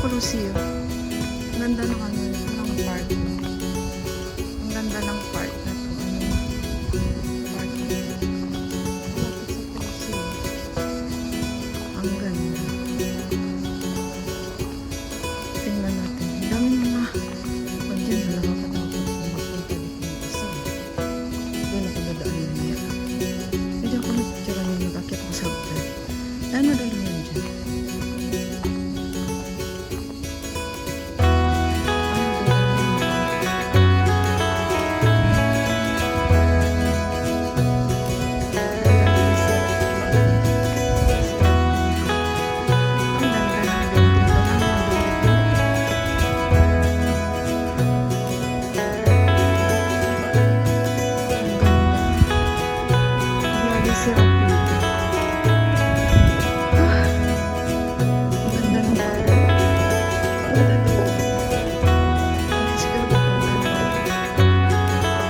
Colosseum. Ang ganda ng ano, ng park. Ang ganda ng park na to. Park. Malapit sa Colosseum. Ang ganda. Tingnan natin. Ang dami mga kung dyan na nakakatakot kung magpunta dito ng isa. Doon ako dadaan na niya. Hindi ako nagtira niya bakit ako sa hotel. Ano dahil yan dyan?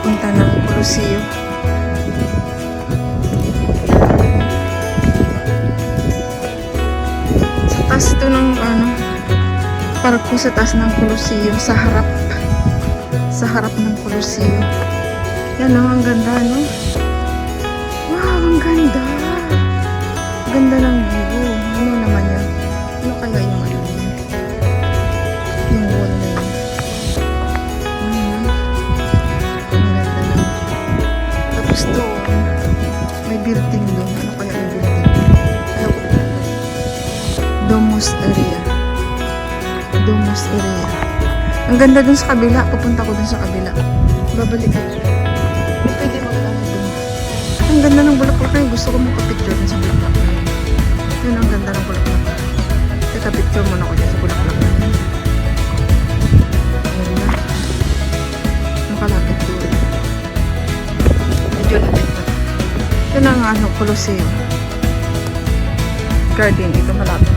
Punta ng Colosseum. Sa taas ito ng ano, park ko sa taas ng Colosseum, sa harap ng Colosseum. Yan o, ang ganda no. Wow, ang ganda. Ganda ng view. Ano naman yan? Ano kaya yung ano yan? Yung wall na yun. Tapos doon, may building doon. Ano kaya yung building? Ayaw ko na. Domus area. Domus area. Ang ganda doon sa kabila. Pupunta ko doon sa kabila. Babalik ako. May pwede mag-ano doon. Ang ganda ng bulaklak na yun. Gusto ko magpa-picture doon sa bulaklak na yun. Yun ang ganda ng bulaklak. Teka, picture muna ko dyan sa bulaklak na yun. Ayan na. Makalapit doon. Ito ang ano, Colosseum Garden. Ito malapit.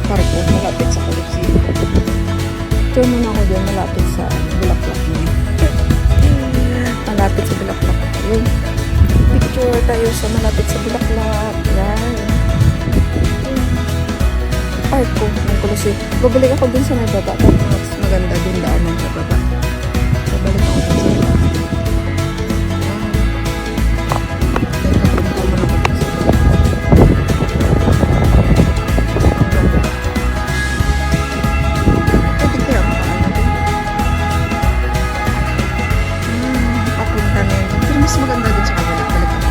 Park po, malapit sa Colosseum. Ito muna ako dyan, malapit sa bulaklak mo. Malapit sa bulaklak. Yun. Picture tayo sa malapit sa bulaklak. Yan. Park po ng Colosseum. Babalik ako dun sa may baba. Tapos maganda din daanan sa baba. Babalik ako dun sa baba. Mas maganda din sa kabila. Balik ako.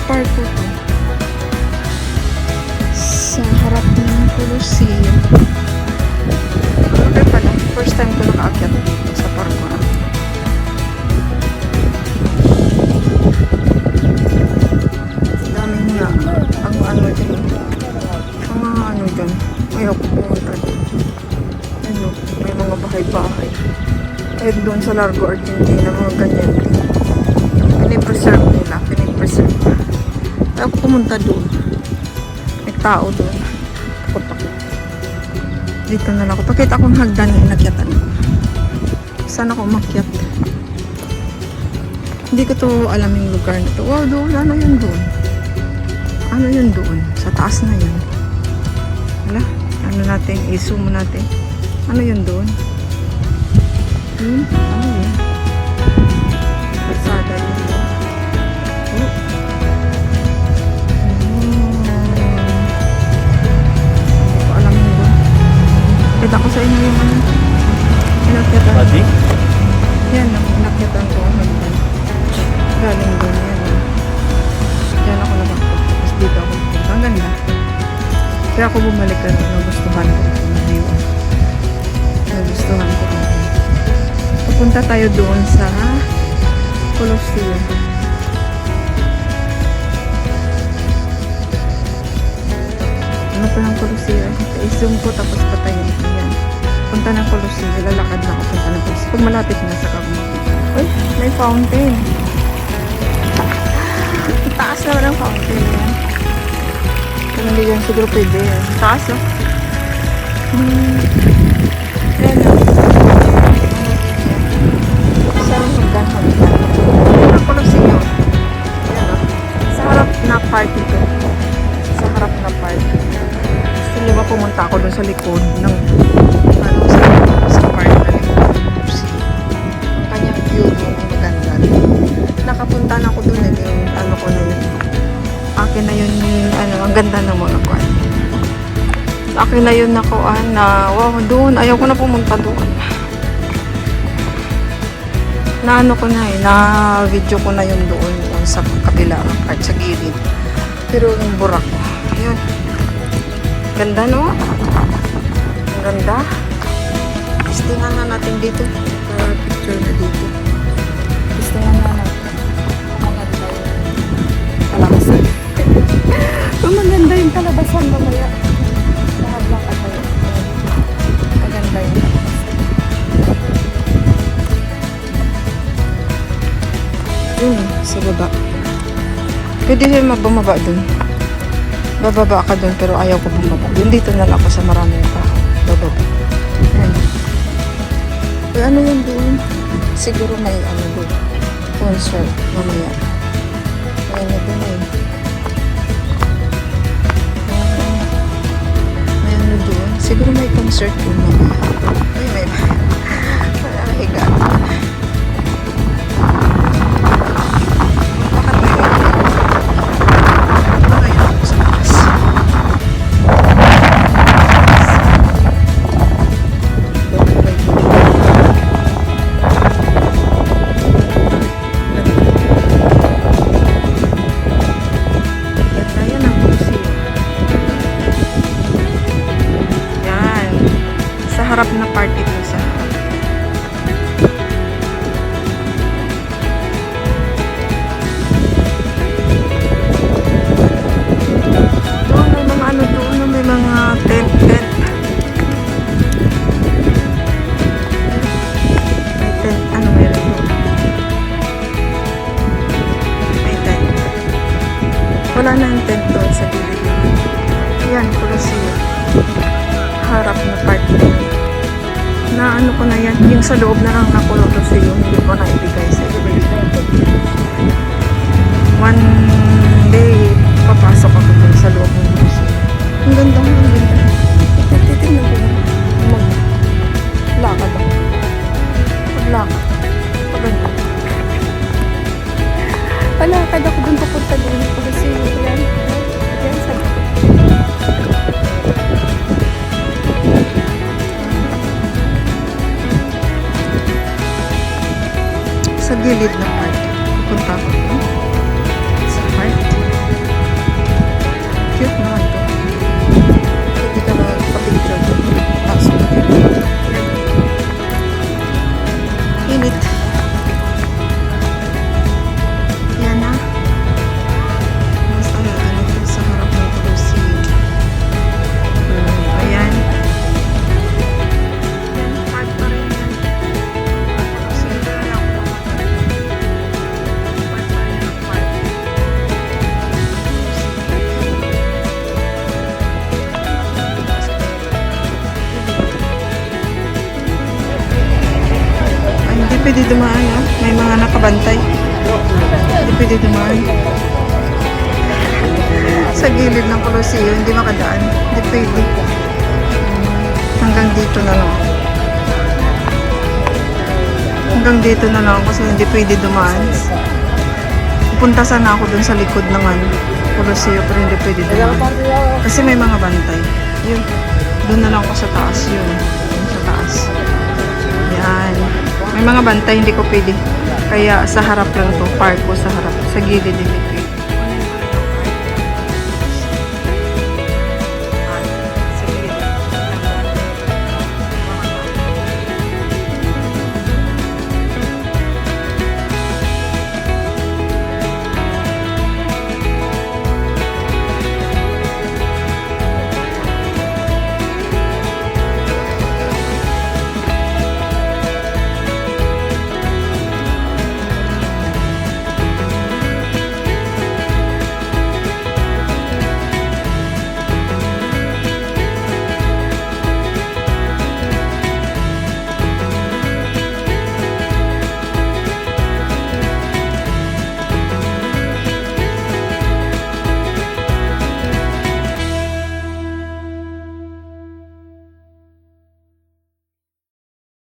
Park ko to. Sa harap ng Colosseum. Okay pala. First time ko nakaakyat dito sa park ko. Daming nga. Ang ano dyan. Ano dyan? Ayaw ko pumunta dyan. Ano? May mga bahay-bahay. Kahit doon sa Largo Argentina, mga ganyan din. Pinipreserve nila. Pinipreserve. Ayaw ko pumunta doon. May tao doon. Takot ako. Dito na lang ako. Pakita akong hagdan na inakyatan ko. Saan ako umakyat? Hindi ko to alam yung lugar na to. Wow, doon. Ano yun doon? Ano yun doon? Sa taas na yun. Wala. Ano natin? I-zoom natin. Ano yun doon? Ano yun? Pasada yun doon. Oh. Hindi ko alam yun doon. Kita ko sa inyo yung ano. Inakyatan ko. Yan. Inakyatan ko. Galing doon. Yan. Yan ako lang ako. Tapos dito ako. Ang ganda. Kaya ako bumalik na nagustuhan ko yung view. Nagustuhan ko. Pupunta tayo doon sa Colosseum. Ano pa ng Colosseum? I-zoom ko tapos patayin. Ayan. Punta ng Colosseum. Lalakad na ako punta ng Colosseum. Pag malapit na sa kabumapit. Uy, may fountain. Taas naman ang fountain. Ayan. Kung hindi yan siguro pwede yan. Taas o. Ayan o. Saan hanggang hanggang. Ang Colosseum. sa likod ng ano sa part na likod. Ang kanyang view doon ang maganda. Nakapunta na ako doon yung ano ko na yun. Akin na yun yung ano, ang ganda ng mga kwan. Akin na yun nakuan na wow doon. Ayaw ko na pumunta doon. Na ano ko na na video ko na yun doon sa kabila part sa gilid. Pero yung burak ko. Yun. Ganda no? Ang ganda. Testingan na natin dito. Picture na dito. Testingan na natin. Maganda yung kalabasan. Kung maganda yung kalabasan mamaya. Lahat-lahat tayo. Maganda yung kalabasan. Yun, sa baba. Pwede siya bumaba dun. Bababa ka dun pero ayaw ko bumaba. Dun dito na lang ako sa maraming tao. Bababa. Ayan. Pero ano yun doon? Siguro may ano doon. Concert. Mamaya. Ayan na doon eh. May ano doon. Siguro may concert doon mamaya. Ay, may higa. Harap na part ito sa doon may mga ano doon may mga tent may tent ano meron doon may tent wala na yung tent doon sa gilid yan Colosseum harap na part na ano ko na yan, yung sa loob na lang nakulong kasi yung hindi ko na ibigay sa one day papasok ako dun sa loob ng museum. Ang ganda mo, ang ganda. Nagtitignan ko na maglakad ako. Maglakad. Paganda. Palakad ako dun papunta dun kasi yan. Yan sa loob. Sa gilid na part. Pupunta ako doon. Sa part. Cute naman to. Pwede ka magpa-picture doon. Pasok na dito. Init. Yan na. Basta ano to sa harap ng Colosseum. Ayan. Yan, part pa rin yan. Pwede dumaan, no? May mga nakabantay. Hindi pwede dumaan. Sa gilid ng Colosseum, hindi makadaan. Hindi pwede. Hanggang dito na lang. Hanggang dito na lang kasi hindi pwede dumaan. Pupunta sana ako dun sa likod ng Colosseum pero hindi pwede dumaan. Kasi may mga bantay. Yun. Doon na lang ako sa taas yun. Sa taas. Yan. May mga bantay, hindi ko pwede. Kaya sa harap lang to, park ko sa harap. Sa gilid, hindi pwede.